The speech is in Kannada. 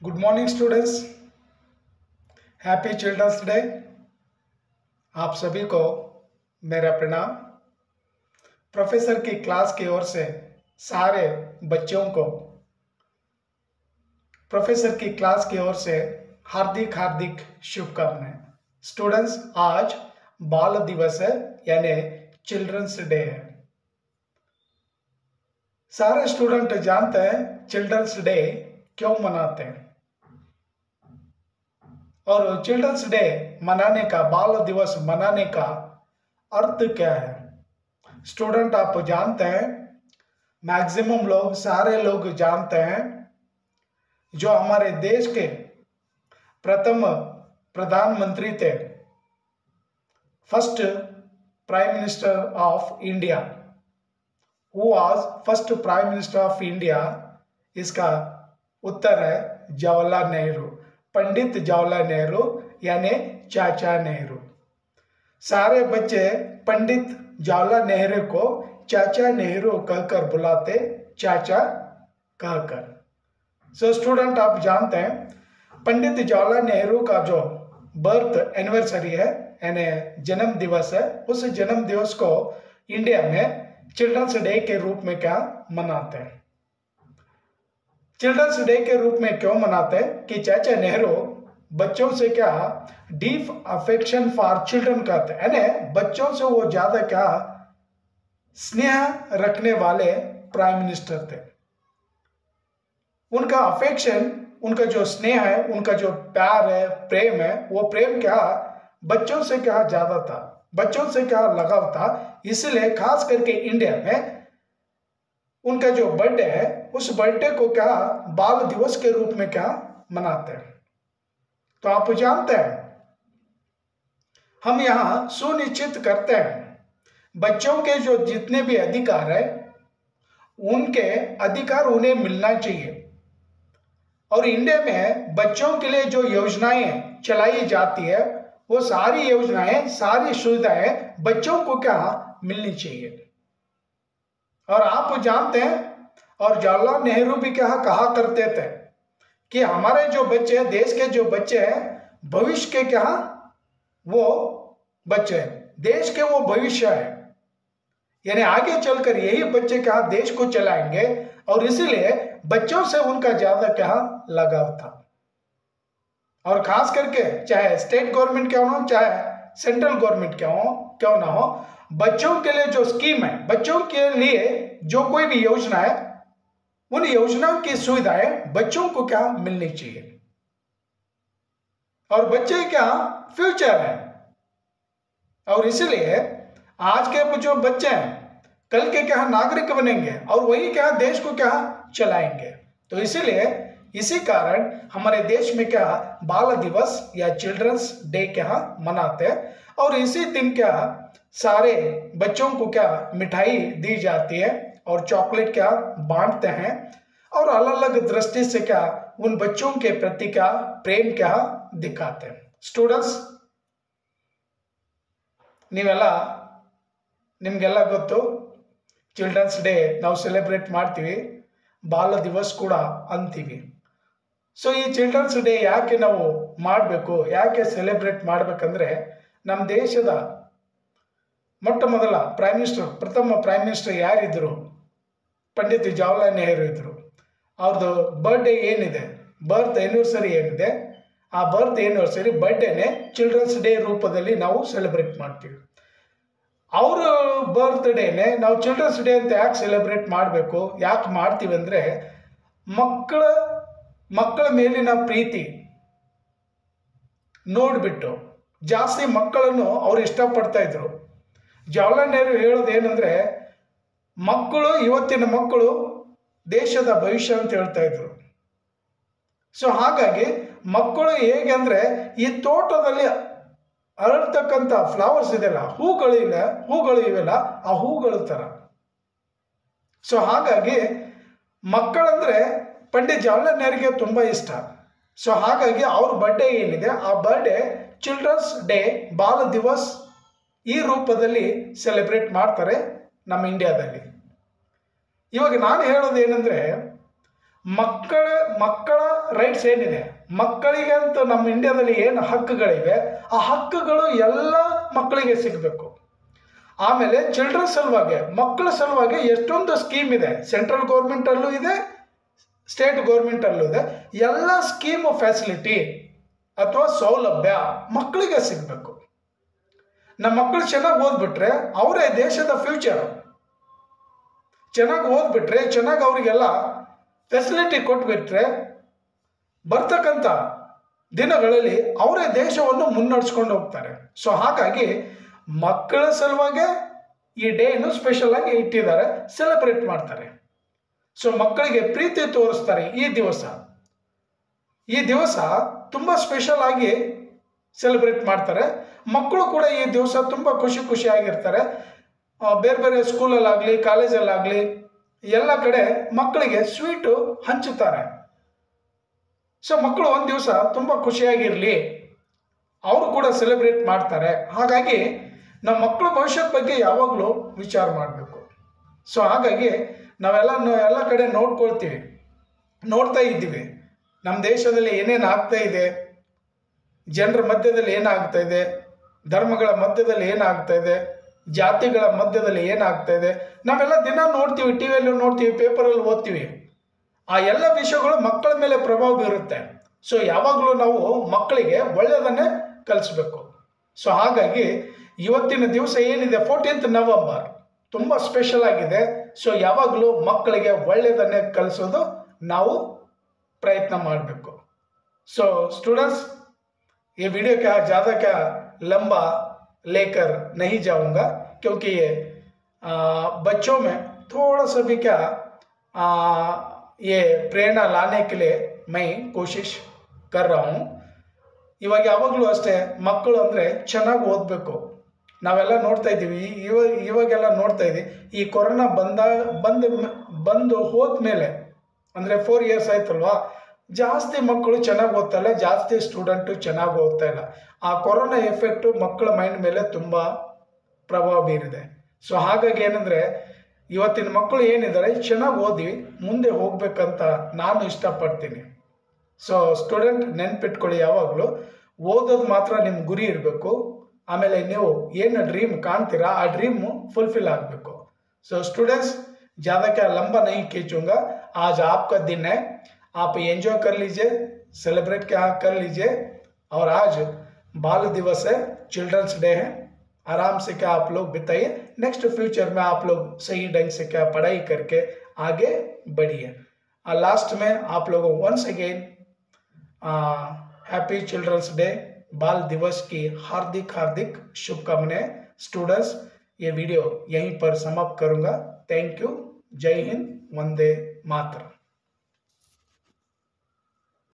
Good morning students, happy children's day. आप सभी को मेरा प्रणाम। प्रोफेसर की क्लास की ओर से सारे बच्चों को प्रोफेसर की क्लास की ओर से हार्दिक हार्दिक शुभकामनाएं। स्टूडेंट्स, आज बाल दिवस है यानी चिल्ड्रंस डे है। सारे स्टूडेंट जानते हैं चिल्ड्रंस डे क्यों मनाते हैं और चिल्ड्रंस डे मनाने का, बाल दिवस मनाने का अर्थ क्या है। स्टूडेंट, आप जानते हैं, मैक्सिमम लोग, सारे लोग जानते हैं, जो हमारे देश के प्रथम प्रधानमंत्री थे, first prime minister of India, who was first prime minister of India, इसका उत्तर है जवाहरलाल नेहरू, पंडित जवाहरलाल नेहरू यानी चाचा नेहरू। सारे बच्चे पंडित जवाहरलाल नेहरू को चाचा नेहरू कहकर बुलाते, चाचा कहकर। सो स्टूडेंट, आप जानते हैं पंडित जवाहरलाल नेहरू का जो बर्थ एनिवर्सरी है यानी जन्म दिवस है, उस जन्म दिवस को इंडिया में चिल्ड्रंस डे के रूप में क्या मनाते हैं। चिल्ड्रंस डे के रूप में क्यों मनाते हैं कि चाचा नेहरू बच्चों से क्या डीप अफेक्शन फॉर चिल्ड्रन करते हैं, यानी बच्चों से वो ज्यादा क्या स्नेह रखने वाले प्राइम मिनिस्टर थे। उनका अफेक्शन, उनका जो स्नेह है, उनका जो प्यार है, प्रेम है, वो प्रेम क्या बच्चों से क्या ज्यादा था, बच्चों से क्या लगाव था। इसलिए खास करके इंडिया में उनका जो बर्थडे है, उस बर्थडे को क्या बाल दिवस के रूप में क्या मनाते हैं। तो आप जानते हैं, हम यहां सुनिश्चित करते हैं बच्चों के जो जितने भी अधिकार है, उनके अधिकार उन्हें मिलना चाहिए। और इंडिया में बच्चों के लिए जो योजनाएं चलाई जाती है, वो सारी योजनाएं, सारी सुविधाएं बच्चों को क्या मिलनी चाहिए। और आप जानते हैं, और जवाहरलाल नेहरू भी क्या कहा करते थे कि हमारे जो बच्चे, देश के जो बच्चे हैं, भविष्य के क्या वो बच्चे हैं, देश के वो भविष्य है, यानी आगे चलकर यही बच्चे क्या देश को चलाएंगे। और इसीलिए बच्चों से उनका ज्यादा क्या लगाव था। और खास करके चाहे स्टेट गवर्नमेंट क्यों ना हो, चाहे सेंट्रल गवर्नमेंट क्यों ना हो, बच्चों के लिए जो स्कीम है, बच्चों के लिए जो कोई भी योजना है, उन योजनाओं की सुविधाएं बच्चों को क्या मिलनी चाहिए। और बच्चे क्या फ्यूचर है, और इसलिए आज के जो बच्चे हैं कल के क्या नागरिक बनेंगे और वही क्या देश को क्या चलाएंगे। तो इसीलिए इसी कारण हमारे देश में क्या बाल दिवस या चिल्ड्रंस डे क्या मनाते हैं। और इसी दिन क्या सारे बच्चों को क्या मिठाई दी जाती है और चॉकलेट क्या बांटते हैं, और अलग अलग दृष्टि से क्या उन बच्चों के प्रति क्या प्रेम क्या दिखाते हैं। स्टूडेंट्स, ನಿಮಗೆಲ್ಲ ಗೊತ್ತು, ಚಿಲ್ಡ್ರನ್ಸ್ ಡೇ ನಾವು ಸೆಲೆಬ್ರೇಟ್ ಮಾಡ್ತೀವಿ, ಬಾಲ ದಿವಸ್ ಕೂಡ ಅಂತೀವಿ। ಸೊ ಈ ಚಿಲ್ಡ್ರನ್ಸ್ ಡೇ ಯಾಕೆ ನಾವು ಮಾಡಬೇಕು, ಯಾಕೆ ಸೆಲೆಬ್ರೇಟ್ ಮಾಡಬೇಕಂದ್ರೆ, ನಮ್ಮ ದೇಶದ ಮೊಟ್ಟ ಮೊದಲ ಪ್ರೈಮ್ ಮಿನಿಸ್ಟರ್, ಪ್ರಥಮ ಪ್ರೈಮ್ ಮಿನಿಸ್ಟರ್ ಯಾರಿದ್ರು, ಪಂಡಿತ್ ಜವಾಹರ್ಲಾಲ್ ನೆಹರು ಇದ್ರು। ಅವ್ರದ್ದು ಬರ್ಡೇ ಏನಿದೆ, ಬರ್ತ್ ಆನಿವರ್ಸರಿ ಏನಿದೆ, ಆ ಬರ್ತ್ ಆನಿವರ್ಸರಿ ಬರ್ಡೇನೆ ಚಿಲ್ಡ್ರನ್ಸ್ ಡೇ ರೂಪದಲ್ಲಿ ನಾವು ಸೆಲೆಬ್ರೇಟ್ ಮಾಡ್ತೀವಿ। ಅವ್ರ ಬರ್ತ್ಡೇನೆ ನಾವು ಚಿಲ್ಡ್ರನ್ಸ್ ಡೇ ಅಂತ ಯಾಕೆ ಸೆಲೆಬ್ರೇಟ್ ಮಾಡಬೇಕು, ಯಾಕೆ ಮಾಡ್ತೀವಿ ಅಂದರೆ, ಮಕ್ಕಳ ಮೇಲಿನ ಪ್ರೀತಿ ನೋಡಿಬಿಟ್ಟು ಜಾಸ್ತಿ ಮಕ್ಕಳನ್ನು ಅವ್ರು ಇಷ್ಟಪಡ್ತಾ ಇದ್ರು। ಜವಾಹರ್ಲಾಲ್ ನೆಹರು ಹೇಳೋದು ಏನಂದ್ರೆ, ಮಕ್ಕಳು, ಇವತ್ತಿನ ಮಕ್ಕಳು ದೇಶದ ಭವಿಷ್ಯ ಅಂತ ಹೇಳ್ತಾ ಇದ್ರು। ಸೊ ಹಾಗಾಗಿ ಮಕ್ಕಳು ಹೇಗೆ ಅಂದ್ರೆ, ಈ ತೋಟದಲ್ಲಿ ಅರಳ್ತಕ್ಕಂಥ ಫ್ಲವರ್ಸ್ ಇದೆಲ್ಲ, ಹೂಗಳು ಇವೆಲ್ಲ, ಆ ಹೂಗಳು ತರ। ಸೊ ಹಾಗಾಗಿ ಮಕ್ಕಳಂದ್ರೆ ಪಂಡಿತ್ ಜವಾಹರ್ಲಾಲ್ ನೆಹರಿಗೆ ತುಂಬಾ ಇಷ್ಟ। ಸೊ ಹಾಗಾಗಿ ಅವ್ರ ಬರ್ಡೇ ಏನಿದೆ, ಆ ಬರ್ಡೇ ಚಿಲ್ಡ್ರನ್ಸ್ ಡೇ, ಬಾಲ ದಿವಸ್ ಈ ರೂಪದಲ್ಲಿ ಸೆಲೆಬ್ರೇಟ್ ಮಾಡ್ತಾರೆ ನಮ್ಮ ಇಂಡಿಯಾದಲ್ಲಿ। ಇವಾಗ ನಾನು ಹೇಳೋದು ಏನಂದ್ರೆ, ಮಕ್ಕಳ ರೈಟ್ಸ್ ಏನಿದೆ, ಮಕ್ಕಳಿಗೆ ಅಂತ ನಮ್ಮ ಇಂಡಿಯಾದಲ್ಲಿ ಏನು ಹಕ್ಕುಗಳಿವೆ ಆ ಹಕ್ಕುಗಳು ಎಲ್ಲ ಮಕ್ಕಳಿಗೆ ಸಿಗಬೇಕು. ಆಮೇಲೆ ಚಿಲ್ಡ್ರನ್ ಸಲುವಾಗಿ, ಮಕ್ಕಳ ಸಲುವಾಗಿ ಎಷ್ಟೊಂದು ಸ್ಕೀಮ್ ಇದೆ, ಸೆಂಟ್ರಲ್ ಗೌರ್ಮೆಂಟಲ್ಲೂ ಇದೆ, ಸ್ಟೇಟ್ ಗೌರ್ಮೆಂಟಲ್ಲೂ ಇದೆ. ಎಲ್ಲ ಸ್ಕೀಮು ಫೆಸಿಲಿಟಿ ಅಥವಾ ಸೌಲಭ್ಯ ಮಕ್ಕಳಿಗೆ ಸಿಗಬೇಕು. ನಮ್ಮ ಮಕ್ಕಳು ಚೆನ್ನಾಗಿ ಓದ್ಬಿಟ್ರೆ ಅವರೇ ದೇಶದ ಫ್ಯೂಚರ್. ಚೆನ್ನಾಗಿ ಓದ್ಬಿಟ್ರೆ, ಚೆನ್ನಾಗಿ ಅವರಿಗೆಲ್ಲ ಫೆಸಿಲಿಟಿ ಕೊಟ್ಬಿಟ್ರೆ ಬರ್ತಕ್ಕಂಥ ದಿನಗಳಲ್ಲಿ ಅವರೇ ದೇಶವನ್ನು ಮುನ್ನಡೆಸ್ಕೊಂಡು ಹೋಗ್ತಾರೆ. ಸೊ ಹಾಗಾಗಿ ಮಕ್ಕಳ ಸಲುವಾಗಿ ಈ ಡೇನು ಸ್ಪೆಷಲ್ ಆಗಿ ಇಟ್ಟಿದ್ದಾರೆ, ಸೆಲೆಬ್ರೇಟ್ ಮಾಡ್ತಾರೆ. ಸೊ ಮಕ್ಕಳಿಗೆ ಪ್ರೀತಿ ತೋರಿಸ್ತಾರೆ ಈ ದಿವಸ ತುಂಬ ಸ್ಪೆಷಲ್ ಆಗಿ ಸೆಲೆಬ್ರೇಟ್ ಮಾಡ್ತಾರೆ. ಮಕ್ಕಳು ಕೂಡ ಈ ದಿವಸ ತುಂಬ ಖುಷಿಯಾಗಿರ್ತಾರೆ. ಬೇರೆ ಬೇರೆ ಸ್ಕೂಲಲ್ಲಾಗಲಿ ಕಾಲೇಜಲ್ಲಾಗಲಿ ಎಲ್ಲ ಕಡೆ ಮಕ್ಕಳಿಗೆ ಸ್ವೀಟು ಹಂಚುತ್ತಾರೆ. ಸೊ ಮಕ್ಕಳು ಒಂದು ದಿವಸ ತುಂಬ ಖುಷಿಯಾಗಿರಲಿ, ಅವರು ಕೂಡ ಸೆಲೆಬ್ರೇಟ್ ಮಾಡ್ತಾರೆ. ಹಾಗಾಗಿ ನಮ್ಮ ಮಕ್ಕಳ ಭವಿಷ್ಯದ ಬಗ್ಗೆ ಯಾವಾಗಲೂ ವಿಚಾರ ಮಾಡಬೇಕು. ಸೊ ಹಾಗಾಗಿ ನಾವೆಲ್ಲ ಕಡೆ ನೋಡ್ತಾ ಇದ್ದೀವಿ ನಮ್ಮ ದೇಶದಲ್ಲಿ ಏನೇನು ಆಗ್ತಾ ಇದೆ, ಜನರ ಮಧ್ಯದಲ್ಲಿ ಏನಾಗ್ತಾ ಇದೆ, ಧರ್ಮಗಳ ಮಧ್ಯದಲ್ಲಿ ಏನಾಗ್ತಾ ಇದೆ, ಜಾತಿಗಳ ಮಧ್ಯದಲ್ಲಿ ಏನಾಗ್ತಾ ಇದೆ, ನಾವೆಲ್ಲ ದಿನ ನೋಡ್ತೀವಿ, ಟಿ ವಿಯಲ್ಲಿ ನೋಡ್ತೀವಿ, ಪೇಪರಲ್ಲಿ ಓದ್ತೀವಿ. ಆ ಎಲ್ಲ ವಿಷಯಗಳು ಮಕ್ಕಳ ಮೇಲೆ ಪ್ರಭಾವ ಬೀರುತ್ತೆ. ಸೊ ಯಾವಾಗಲೂ ನಾವು ಮಕ್ಕಳಿಗೆ ಒಳ್ಳೆಯದನ್ನೇ ಕಲಿಸ್ಬೇಕು. ಸೊ ಹಾಗಾಗಿ ಇವತ್ತಿನ ದಿವಸ ಏನಿದೆ 14th ನವೆಂಬರ್ ತುಂಬ ಸ್ಪೆಷಲ್ ಆಗಿದೆ. ಸೊ ಯಾವಾಗಲೂ ಮಕ್ಕಳಿಗೆ ಒಳ್ಳೆಯದನ್ನೇ ಕಲಿಸೋದು ನಾವು ಪ್ರಯತ್ನ ಮಾಡಬೇಕು. सो स्टूडेंट्स, ये वीडियो ज़्यादा लंबा लेकर नहीं जाऊंगा, क्योंकि ये बच्चों में थोड़ा सा भी ये प्रेरणा लाने के लिए मैं कोशिश कर रहा हूँ. ಇವಾಗ ಯಾವಾಗಲೂ ಅಷ್ಟೇ ಮಕ್ಕಳು ಅಂದರೆ ಚೆನ್ನಾಗಿ ಓದಬೇಕು. ನಾವೆಲ್ಲ ನೋಡ್ತಾ ಇದ್ದೀವಿ, ಇವಾಗೆಲ್ಲ ನೋಡ್ತಾ ಇದ್ದೀವಿ, ಈ ಕೊರೋನಾ ಬಂದು ಹೋದ್ಮೇಲೆ ಅಂದರೆ 4 years ಆಯ್ತಲ್ವಾ, ಜಾಸ್ತಿ ಮಕ್ಕಳು ಚೆನ್ನಾಗಿ ಓದ್ತಾ ಇಲ್ಲ, ಜಾಸ್ತಿ ಸ್ಟೂಡೆಂಟು ಚೆನ್ನಾಗಿ ಓದ್ತಾ ಇಲ್ಲ. ಆ ಕೊರೋನಾ ಎಫೆಕ್ಟು ಮಕ್ಕಳ ಮೈಂಡ್ ಮೇಲೆ ತುಂಬ ಪ್ರಭಾವ ಬೀರಿದೆ. ಸೊ ಹಾಗಾಗಿ ಏನಂದರೆ ಇವತ್ತಿನ ಮಕ್ಕಳು ಏನಿದ್ದಾರೆ ಚೆನ್ನಾಗಿ ಓದಿ ಮುಂದೆ ಹೋಗ್ಬೇಕಂತ ನಾನು ಇಷ್ಟಪಡ್ತೀನಿ. ಸೊ ಸ್ಟೂಡೆಂಟ್ ನೆನ್ಪಿಟ್ಕೊಳ್ಳಿ, ಯಾವಾಗಲೂ ಓದೋದು ಮಾತ್ರ ನಿಮ್ಮ ಗುರಿ ಇರಬೇಕು. ಆಮೇಲೆ ನೀವು ಏನು ಡ್ರೀಮ್ ಕಾಣ್ತೀರಾ ಆ ಡ್ರೀಮು फुलफिल ಆಗಬೇಕು. सो स्टूडेंट्स, ज़्यादा क्या लंबा नहीं खींचूंगा. आज आपका दिन है, आप एंजॉय कर लीजिए, सेलिब्रेट क्या कर लीजिए. और आज बाल दिवस है, चिल्ड्रंस डे है, आराम से क्या आप लोग बिताइए. नेक्स्ट फ्यूचर में आप लोग सही ढंग से क्या पढ़ाई करके आगे बढ़िए. लास्ट में आप लोगों once again happy children's day, बाल दिवस की हार्दिक शुभकामनाएं. स्टूडेंट्स, ये वीडियो यहीं पर समाप्त करूंगा. Thank you. जय हिंद, वंदे मातरम.